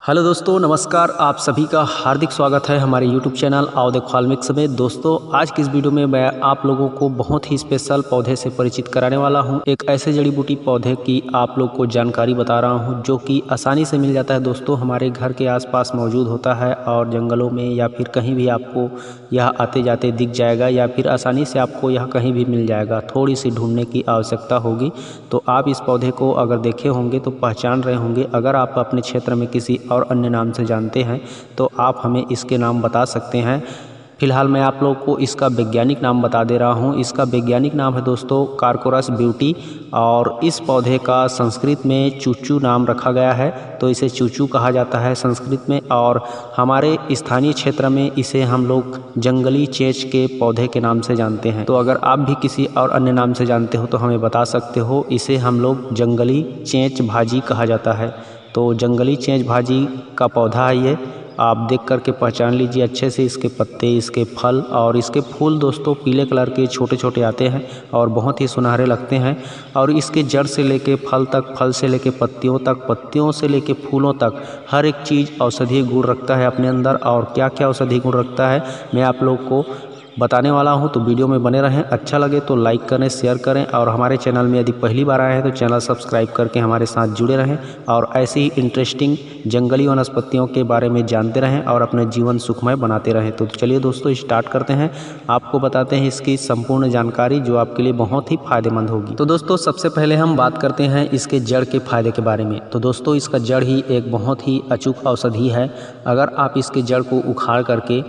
Hello दोस्तों, नमस्कार। आप सभी का हार्दिक स्वागत है हमारे YouTube चैनल आओ देखो हालमिक्स में। दोस्तों, आज की इस वीडियो में मैं आप लोगों को बहुत ही स्पेशल पौधे से परिचित कराने वाला हूं। एक ऐसे जड़ी बूटी पौधे की आप लोग को जानकारी बता रहा हूं जो कि आसानी से मिल जाता है। दोस्तों, हमारे घर के आसपास मौजूद होता है और जंगलों में या फिर कहीं भी आपको यह आते जाते दिख जाएगा या फिर आसानी से आपको यह कहीं भी मिल जाएगा। थोड़ी सी ढूंढने की आवश्यकता होगी। तो आप इस पौधे को अगर देखे होंगे तो पहचान रहे होंगे। अगर आप अपने क्षेत्र में किसी और अन्य नाम से जानते हैं तो आप हमें इसके नाम बता सकते हैं। फिलहाल मैं आप लोग को इसका वैज्ञानिक नाम बता दे रहा हूं। इसका वैज्ञानिक नाम है दोस्तों कार्कोरस ब्यूटी, और इस पौधे का संस्कृत में चूचू नाम रखा गया है। तो इसे चूचू कहा जाता है संस्कृत में, और हमारे स्थानीय क्षेत्र में इसे हम लोग जंगली चेंच के पौधे के नाम से जानते हैं। तो अगर आप भी किसी और अन्य नाम से जानते हो तो हमें बता सकते हो। इसे हम लोग जंगली चेंच भाजी कहा जाता है। तो जंगली चेंच भाजी का पौधा है ये। आप देख करके पहचान लीजिए अच्छे से। इसके पत्ते, इसके फल और इसके फूल दोस्तों पीले कलर के छोटे छोटे आते हैं और बहुत ही सुनहरे लगते हैं। और इसके जड़ से लेके फल तक, फल से लेके पत्तियों तक, पत्तियों से लेके फूलों तक हर एक चीज़ औषधीय गुण रखता है अपने अंदर। और क्या क्या औषधीय गुण रखता है मैं आप लोग को बताने वाला हूं। तो वीडियो में बने रहें। अच्छा लगे तो लाइक करें, शेयर करें, और हमारे चैनल में यदि पहली बार आए हैं तो चैनल सब्सक्राइब करके हमारे साथ जुड़े रहें और ऐसी ही इंटरेस्टिंग जंगली वनस्पतियों के बारे में जानते रहें और अपने जीवन सुखमय बनाते रहें। तो चलिए दोस्तों स्टार्ट करते हैं। आपको बताते हैं इसकी संपूर्ण जानकारी जो आपके लिए बहुत ही फायदेमंद होगी। तो दोस्तों सबसे पहले हम बात करते हैं इसके जड़ के फायदे के बारे में। तो दोस्तों इसका जड़ ही एक बहुत ही अचूक औषधि है। अगर आप इसके जड़ को उखाड़ करके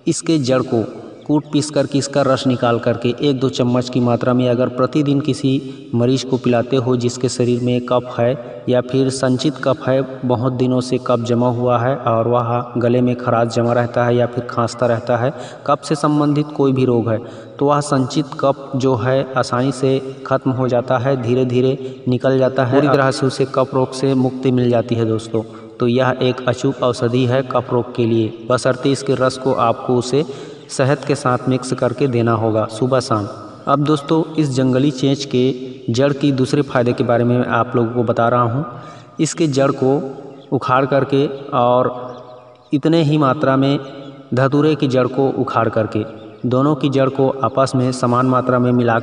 इसके जड़ को कूट पीस करके इसका रस निकाल करके 1-2 चम्मच की मात्रा में अगर प्रतिदिन किसी मरीज को पिलाते हो जिसके शरीर में कफ है या फिर संचित कफ है, बहुत दिनों से कफ जमा हुआ है और वह गले में खराश जमा रहता है या फिर खांसता रहता है, कफ से संबंधित कोई भी रोग है, तो वह संचित कफ जो है आसानी से खत्म हो जाता है, धीरे धीरे निकल जाता है। पूरी तरह से उसे कफ रोग से मुक्ति मिल जाती है दोस्तों। तो यह एक अचूक औषधि है कफ रोग के लिए। बशर्ते इसके रस को आपको उसे शहद के साथ मिक्स करके देना होगा सुबह शाम। अब दोस्तों इस जंगली चेंच के जड़ की दूसरे फायदे के बारे में मैं आप लोगों को बता रहा हूँ। इसके जड़ को उखाड़ करके और इतने ही मात्रा में धतूरे की जड़ को उखाड़ करके दोनों की जड़ को आपस में समान मात्रा में मिला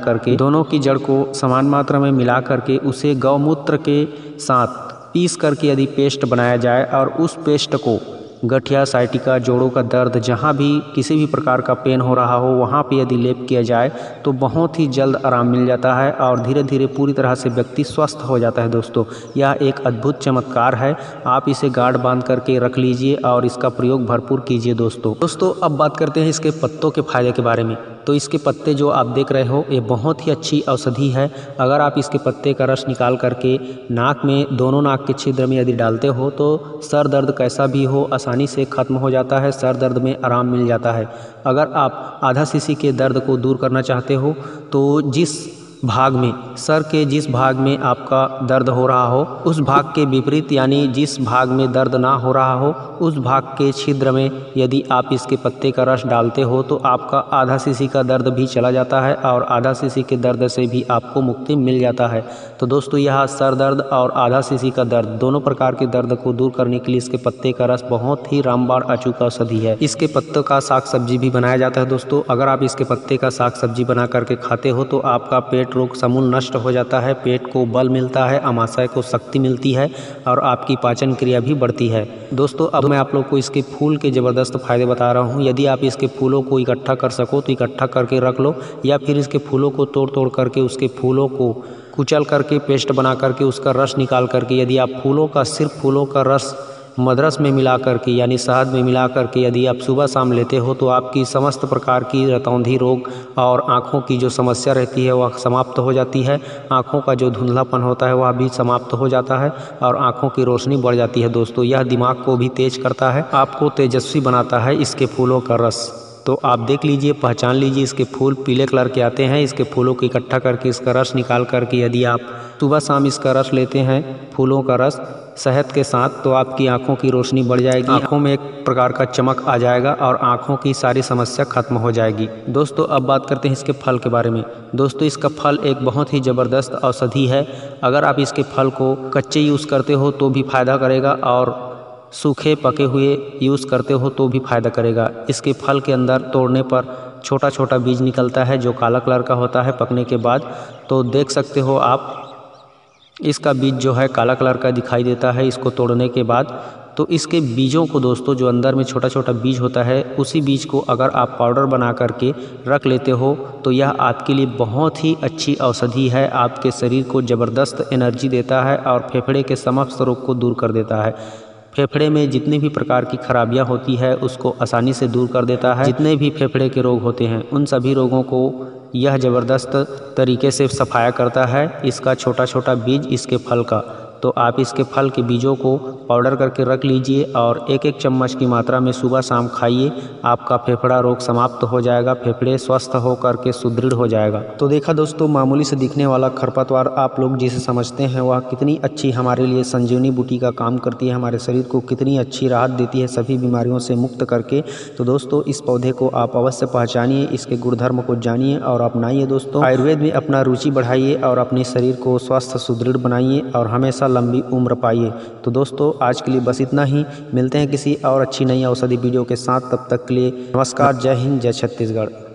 करके उसे गौमूत्र के साथ पीस करके यदि पेस्ट बनाया जाए और उस पेस्ट को गठिया, साइटिका, जोड़ों का दर्द, जहाँ भी किसी भी प्रकार का पेन हो रहा हो वहाँ पे यदि लेप किया जाए तो बहुत ही जल्द आराम मिल जाता है और धीरे धीरे पूरी तरह से व्यक्ति स्वस्थ हो जाता है। दोस्तों यह एक अद्भुत चमत्कार है। आप इसे गांठ बांध करके रख लीजिए और इसका प्रयोग भरपूर कीजिए दोस्तों अब बात करते हैं इसके पत्तों के फायदे के बारे में। तो इसके पत्ते जो आप देख रहे हो ये बहुत ही अच्छी औषधि है। अगर आप इसके पत्ते का रस निकाल करके नाक में, दोनों नाक के छिद्र में यदि डालते हो तो सर दर्द कैसा भी हो आसानी से खत्म हो जाता है, सर दर्द में आराम मिल जाता है। अगर आप आधा सीसी के दर्द को दूर करना चाहते हो तो जिस भाग में, सर के जिस भाग में आपका दर्द हो रहा हो उस भाग के विपरीत, यानी जिस भाग में दर्द ना हो रहा हो उस भाग के छिद्र में यदि आप इसके पत्ते का रस डालते हो तो आपका आधा सीसी का दर्द भी चला जाता है और आधा सीसी के दर्द से भी आपको मुक्ति मिल जाता है। तो दोस्तों यह सर दर्द और आधा सीसी का दर्द, दोनों प्रकार के दर्द को दूर करने के लिए इसके पत्ते का रस बहुत ही रामबाण अचूक औषधि है। इसके पत्तों का साग सब्जी भी बनाया जाता है दोस्तों। अगर आप इसके पत्ते का साग सब्जी बना करके खाते हो तो आपका पेट रोग समूल नष्ट हो जाता है, पेट को बल मिलता है, अमाशय को शक्ति मिलती है और आपकी पाचन क्रिया भी बढ़ती है। दोस्तों अब मैं आप लोग को इसके फूल के ज़बरदस्त फायदे बता रहा हूँ। यदि आप इसके फूलों को इकट्ठा कर सको तो इकट्ठा करके रख लो, या फिर इसके फूलों को तोड़ करके उसके फूलों को कुचल करके पेस्ट बना करके उसका रस निकाल करके यदि आप सिर्फ फूलों का रस मदरस में मिला करके यानी शहद में मिला करके यदि आप सुबह शाम लेते हो तो आपकी समस्त प्रकार की रतौंधी रोग और आँखों की जो समस्या रहती है वह समाप्त हो जाती है। आँखों का जो धुंधलापन होता है वह भी समाप्त हो जाता है और आँखों की रोशनी बढ़ जाती है। दोस्तों यह दिमाग को भी तेज करता है, आपको तेजस्वी बनाता है इसके फूलों का रस। तो आप देख लीजिए, पहचान लीजिए, इसके फूल पीले कलर के आते हैं। इसके फूलों को इकट्ठा करके इसका रस निकाल करके यदि आप सुबह शाम इसका रस लेते हैं, फूलों का रस शहद के साथ, तो आपकी आंखों की रोशनी बढ़ जाएगी, आंखों में एक प्रकार का चमक आ जाएगा और आंखों की सारी समस्या खत्म हो जाएगी। दोस्तों अब बात करते हैं इसके फल के बारे में। दोस्तों इसका फल एक बहुत ही ज़बरदस्त औषधि है। अगर आप इसके फल को कच्चे यूज़ करते हो तो भी फायदा करेगा और सूखे पके हुए यूज़ करते हो तो भी फ़ायदा करेगा। इसके फल के अंदर तोड़ने पर छोटा छोटा बीज निकलता है जो काला कलर का होता है पकने के बाद। तो देख सकते हो आप, इसका बीज जो है काला कलर का दिखाई देता है इसको तोड़ने के बाद। तो इसके बीजों को दोस्तों, जो अंदर में छोटा छोटा बीज होता है, उसी बीज को अगर आप पाउडर बना करके रख लेते हो तो यह आपके लिए बहुत ही अच्छी औषधि है। आपके शरीर को ज़बरदस्त एनर्जी देता है और फेफड़े के समस्त रोग को दूर कर देता है। फेफड़े में जितनी भी प्रकार की खराबियां होती है उसको आसानी से दूर कर देता है। जितने भी फेफड़े के रोग होते हैं उन सभी रोगों को यह ज़बरदस्त तरीके से सफाया करता है। इसका छोटा छोटा बीज इसके फल का, तो आप इसके फल के बीजों को पाउडर करके रख लीजिए और एक एक चम्मच की मात्रा में सुबह शाम खाइए। आपका फेफड़ा रोग समाप्त हो जाएगा, फेफड़े स्वस्थ हो करके सुदृढ़ हो जाएगा। तो देखा दोस्तों, मामूली से दिखने वाला खरपतवार आप लोग जिसे समझते हैं वह कितनी अच्छी हमारे लिए संजीवनी बूटी का काम करती है, हमारे शरीर को कितनी अच्छी राहत देती है सभी बीमारियों से मुक्त करके। तो दोस्तों, इस पौधे को आप अवश्य पहचानिए, इसके गुणधर्म को जानिए और अपनाइए दोस्तों। आयुर्वेद में अपना रुचि बढ़ाइए और अपने शरीर को स्वस्थ सुदृढ़ बनाइए और हमेशा लंबी उम्र पाइए। तो दोस्तों, आज के लिए बस इतना ही। मिलते हैं किसी और अच्छी नई औषधि वीडियो के साथ। तब तक के लिए नमस्कार, जय हिंद, जय छत्तीसगढ़।